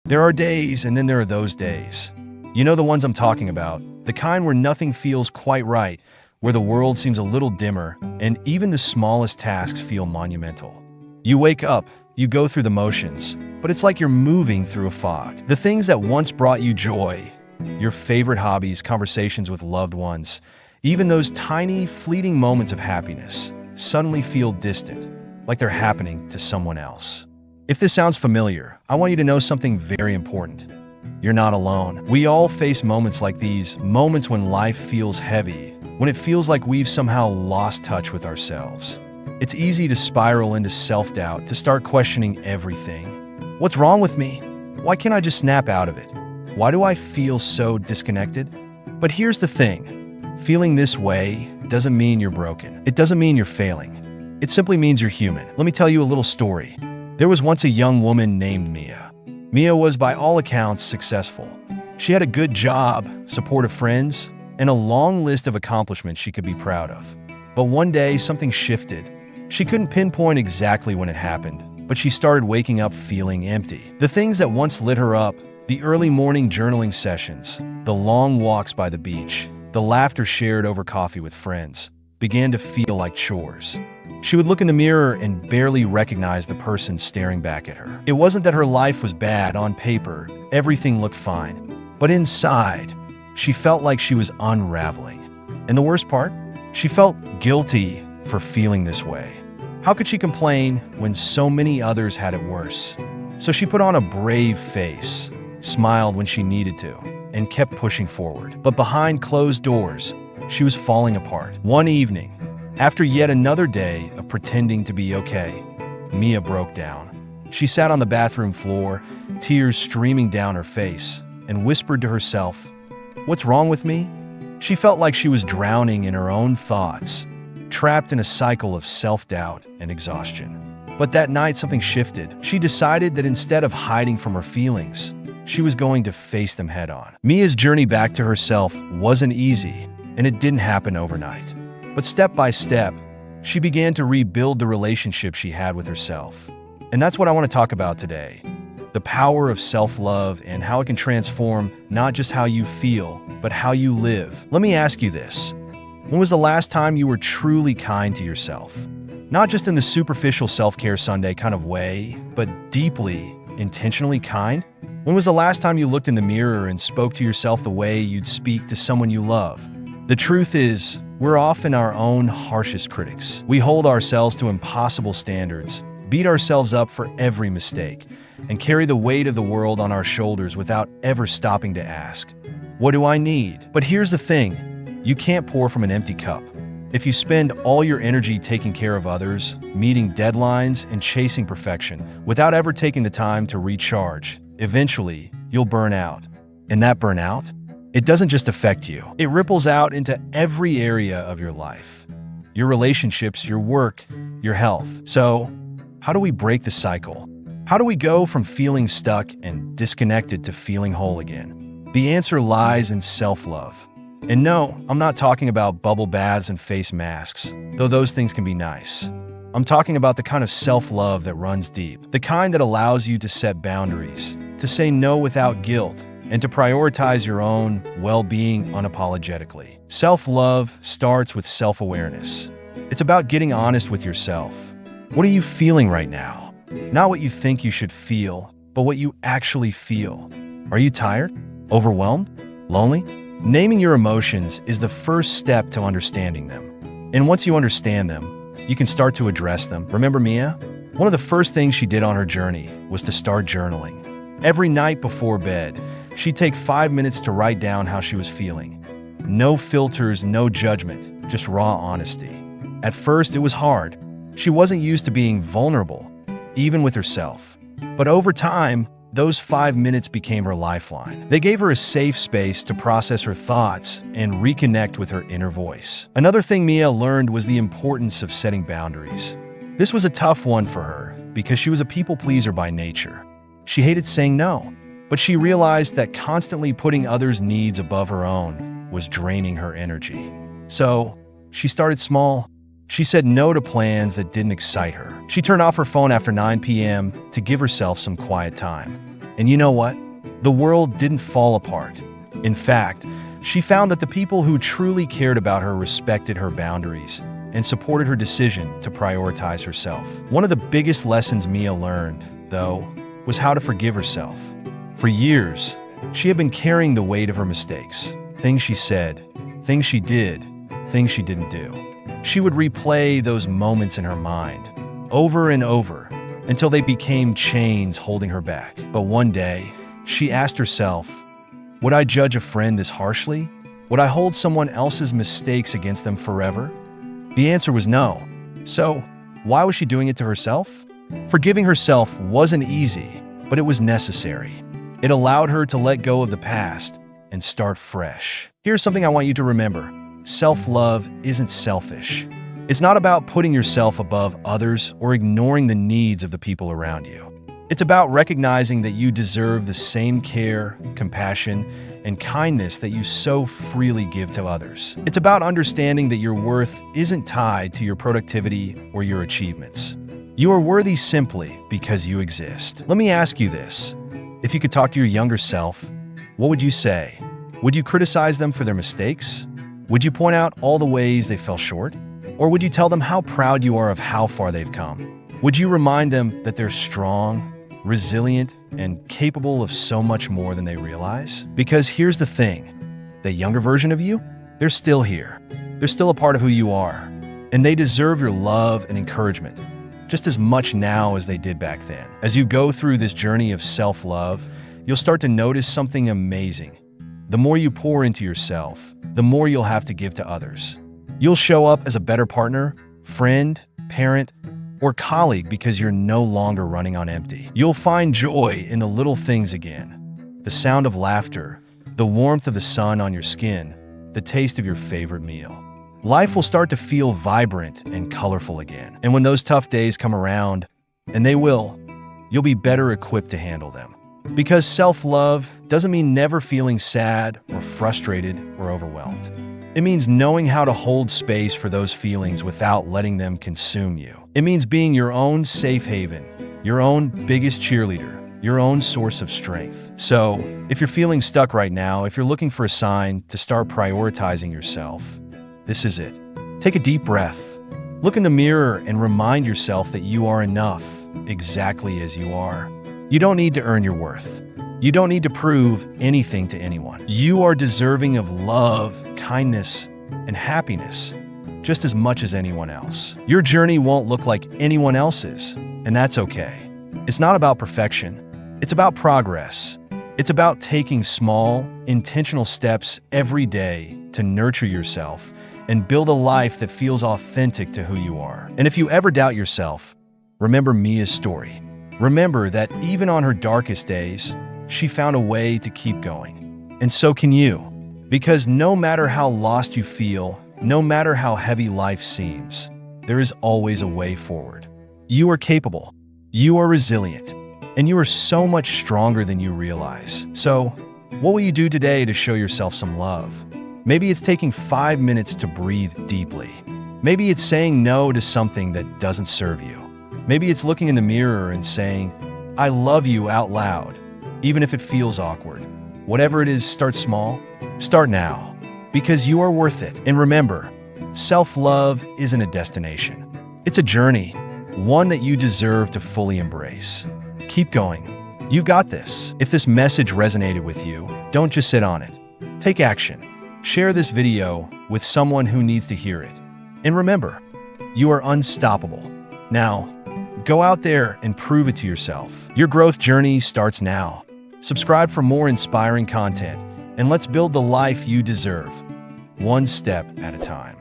There are days, and then there are those days. You know the ones I'm talking about, the kind where nothing feels quite right, where the world seems a little dimmer, and even the smallest tasks feel monumental. You wake up, you go through the motions, but it's like you're moving through a fog. The things that once brought you joy, your favorite hobbies, conversations with loved ones, even those tiny, fleeting moments of happiness, suddenly feel distant, like they're happening to someone else. If this sounds familiar, I want you to know something very important. You're not alone. We all face moments like these, moments when life feels heavy, when it feels like we've somehow lost touch with ourselves. It's easy to spiral into self-doubt, to start questioning everything. What's wrong with me? Why can't I just snap out of it? Why do I feel so disconnected? But here's the thing. Feeling this way doesn't mean you're broken. It doesn't mean you're failing. It simply means you're human. Let me tell you a little story. There was once a young woman named Mia. Mia was by all accounts successful. She had a good job, supportive friends, and a long list of accomplishments she could be proud of. But one day, something shifted. She couldn't pinpoint exactly when it happened, but she started waking up feeling empty. The things that once lit her up, the early morning journaling sessions, the long walks by the beach, the laughter shared over coffee with friends, began to feel like chores. She would look in the mirror and barely recognize the person staring back at her. It wasn't that her life was bad on paper, everything looked fine. But inside, she felt like she was unraveling. And the worst part? She felt guilty for feeling this way. How could she complain when so many others had it worse? So she put on a brave face, smiled when she needed to, and kept pushing forward. But behind closed doors, she was falling apart. One evening, after yet another day of pretending to be okay, Mia broke down. She sat on the bathroom floor, tears streaming down her face, and whispered to herself, "What's wrong with me?" She felt like she was drowning in her own thoughts, trapped in a cycle of self-doubt and exhaustion. But that night something shifted. She decided that instead of hiding from her feelings, she was going to face them head-on. Mia's journey back to herself wasn't easy, and it didn't happen overnight. But step by step, she began to rebuild the relationship she had with herself. And that's what I want to talk about today. The power of self-love and how it can transform not just how you feel, but how you live. Let me ask you this. When was the last time you were truly kind to yourself? Not just in the superficial self-care Sunday kind of way, but deeply, intentionally kind? When was the last time you looked in the mirror and spoke to yourself the way you'd speak to someone you love? The truth is, we're often our own harshest critics. We hold ourselves to impossible standards, beat ourselves up for every mistake, and carry the weight of the world on our shoulders without ever stopping to ask, "What do I need?" But here's the thing, you can't pour from an empty cup. If you spend all your energy taking care of others, meeting deadlines, and chasing perfection, without ever taking the time to recharge, eventually, you'll burn out. And that burnout? It doesn't just affect you. It ripples out into every area of your life. Your relationships, your work, your health. So, how do we break the cycle? How do we go from feeling stuck and disconnected to feeling whole again? The answer lies in self-love. And no, I'm not talking about bubble baths and face masks, though those things can be nice. I'm talking about the kind of self-love that runs deep, the kind that allows you to set boundaries, to say no without guilt, and to prioritize your own well-being unapologetically. Self-love starts with self-awareness. It's about getting honest with yourself. What are you feeling right now? Not what you think you should feel, but what you actually feel. Are you tired? Overwhelmed? Lonely? Naming your emotions is the first step to understanding them. And once you understand them, you can start to address them. Remember Mia? One of the first things she did on her journey was to start journaling. Every night before bed, she'd take 5 minutes to write down how she was feeling. No filters, no judgment, just raw honesty. At first, it was hard. She wasn't used to being vulnerable, even with herself. But over time, those 5 minutes became her lifeline. They gave her a safe space to process her thoughts and reconnect with her inner voice. Another thing Mia learned was the importance of setting boundaries. This was a tough one for her because she was a people pleaser by nature. She hated saying no, but she realized that constantly putting others' needs above her own was draining her energy. So, she started small. She said no to plans that didn't excite her. She turned off her phone after 9 p.m. to give herself some quiet time. And you know what? The world didn't fall apart. In fact, she found that the people who truly cared about her respected her boundaries and supported her decision to prioritize herself. One of the biggest lessons Mia learned, though, was how to forgive herself. For years, she had been carrying the weight of her mistakes. Things she said, things she did, things she didn't do. She would replay those moments in her mind, over and over, until they became chains holding her back. But one day, she asked herself, would I judge a friend as harshly? Would I hold someone else's mistakes against them forever? The answer was no. So, why was she doing it to herself? Forgiving herself wasn't easy, but it was necessary. It allowed her to let go of the past and start fresh. Here's something I want you to remember. Self-love isn't selfish. It's not about putting yourself above others or ignoring the needs of the people around you. It's about recognizing that you deserve the same care, compassion, and kindness that you so freely give to others. It's about understanding that your worth isn't tied to your productivity or your achievements. You are worthy simply because you exist. Let me ask you this. If you could talk to your younger self, what would you say? Would you criticize them for their mistakes? Would you point out all the ways they fell short? Or would you tell them how proud you are of how far they've come? Would you remind them that they're strong, resilient, and capable of so much more than they realize? Because here's the thing, the younger version of you, they're still here. They're still a part of who you are, and they deserve your love and encouragement, just as much now as they did back then. As you go through this journey of self-love, you'll start to notice something amazing. The more you pour into yourself, the more you'll have to give to others. You'll show up as a better partner, friend, parent, or colleague because you're no longer running on empty. You'll find joy in the little things again. The sound of laughter, the warmth of the sun on your skin, the taste of your favorite meal. Life will start to feel vibrant and colorful again. And when those tough days come around, and they will, you'll be better equipped to handle them. Because self-love doesn't mean never feeling sad or frustrated or overwhelmed. It means knowing how to hold space for those feelings without letting them consume you. It means being your own safe haven, your own biggest cheerleader, your own source of strength. So, if you're feeling stuck right now, if you're looking for a sign to start prioritizing yourself, this is it. Take a deep breath. Look in the mirror and remind yourself that you are enough, exactly as you are. You don't need to earn your worth. You don't need to prove anything to anyone. You are deserving of love, kindness, and happiness just as much as anyone else. Your journey won't look like anyone else's, and that's okay. It's not about perfection. It's about progress. It's about taking small, intentional steps every day to nurture yourself and build a life that feels authentic to who you are. And if you ever doubt yourself, remember Mia's story. Remember that even on her darkest days, she found a way to keep going. And so can you. Because no matter how lost you feel, no matter how heavy life seems, there is always a way forward. You are capable, you are resilient, and you are so much stronger than you realize. So, what will you do today to show yourself some love? Maybe it's taking 5 minutes to breathe deeply. Maybe it's saying no to something that doesn't serve you. Maybe it's looking in the mirror and saying, I love you out loud, even if it feels awkward. Whatever it is, start small. Start now, because you are worth it. And remember, self-love isn't a destination. It's a journey, one that you deserve to fully embrace. Keep going. You've got this. If this message resonated with you, don't just sit on it. Take action. Share this video with someone who needs to hear it. And remember, you are unstoppable. Now, go out there and prove it to yourself. Your growth journey starts now. Subscribe for more inspiring content, and let's build the life you deserve, one step at a time.